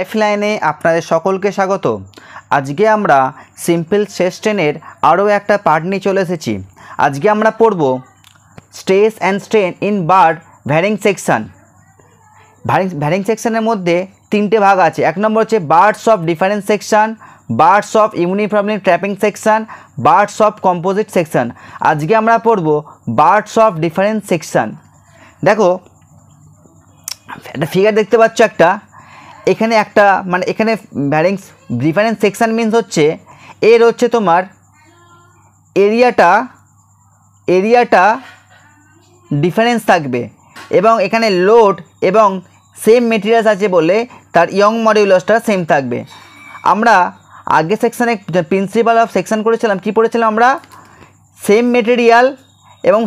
লাইফলাইনে আপনাদের সকলকে স্বাগত। আজকে আমরা সিম্পল শেষ 10-এর আরও একটা পার্ট নিয়ে চলে এসেছি। আজকে আমরা পড়ব stress and strain in bird varying section. Varying সেকশনের মধ্যে তিনটে ভাগ আছে। এক নম্বর হচ্ছে birds of difference section, birds of uniformly trapping section, birds of composite section. আজকে আমরা পড়ব বার্ডস অফ ডিফারেন্স সেকশন। দেখো একটা ফিগার দেখতে পাচ্ছ একটা, এখানে একটা মানে এখানে ডিফারেন্স সেকশন মিনস হচ্ছে এর হচ্ছে তোমার এরিয়াটা ডিফারেন্স থাকবে এবং এখানে লোড এবং সেম মেটেরিয়ালস আছে বলে তার ইয়ং মডিউলাসটা সেম থাকবে। আমরা আগে সেকশানে প্রিন্সিপাল অফ সেকশন করেছিলাম, কি পড়েছিলাম আমরা? সেম মেটেরিয়াল এবং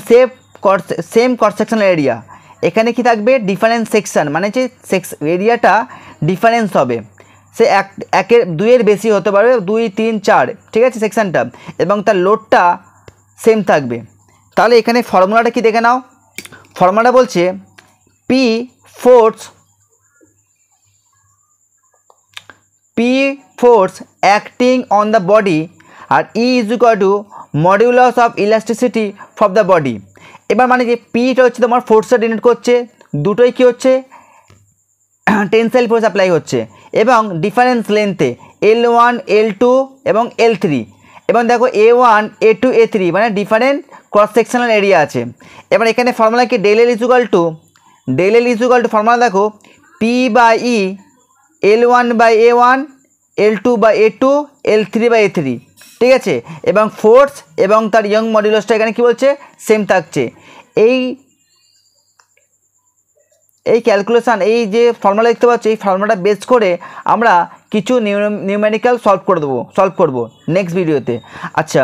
সেম কট সেকশনাল এরিয়া। এখানে কি থাকবে? ডিফারেন্স সেকশন, মানে যে এরিয়াটা ডিফারেন্স হবে, সে একের দুইয়ের বেশি হতে পারবে, 2, 3, 4, ঠিক আছে সেকশনটা, এবং তার লোডটা সেম থাকবে। তাহলে এখানে ফর্মুলাটা কি দেখে নাও। ফর্মুলাটা বলছে P force acting on the body আর E is equal to modulus of elasticity for the body. এবার মানে যে পিটা হচ্ছে তোমার ফোর্সটা ডিনোট করছে, দুটোই কি হচ্ছে? টেনসাইল ফোর্স অ্যাপ্লাই হচ্ছে এবং ডিফারেন্স লেন্থে L1, L2 এবং L3, এবং দেখো A1, A2, A3 মানে ডিফারেন্ট ক্রস সেকশনাল এরিয়া আছে। এবার এখানে ফর্মুলা কি? Del L is equal to formula দেখো P/E L1/A1, L2/A2, L3/A3, ঠিক আছে, এবং ফোর্স এবং তার ইয়ং মডুলাসটা এখানে কি বলছে? সেম থাকছে। এই ক্যালকুলেশান, এই যে ফর্মুলা দেখতে পাচ্ছি, এই ফর্মুলাটা বেস করে আমরা কিছু নিউমেরিক্যাল সলভ করব নেক্সট ভিডিওতে। আচ্ছা।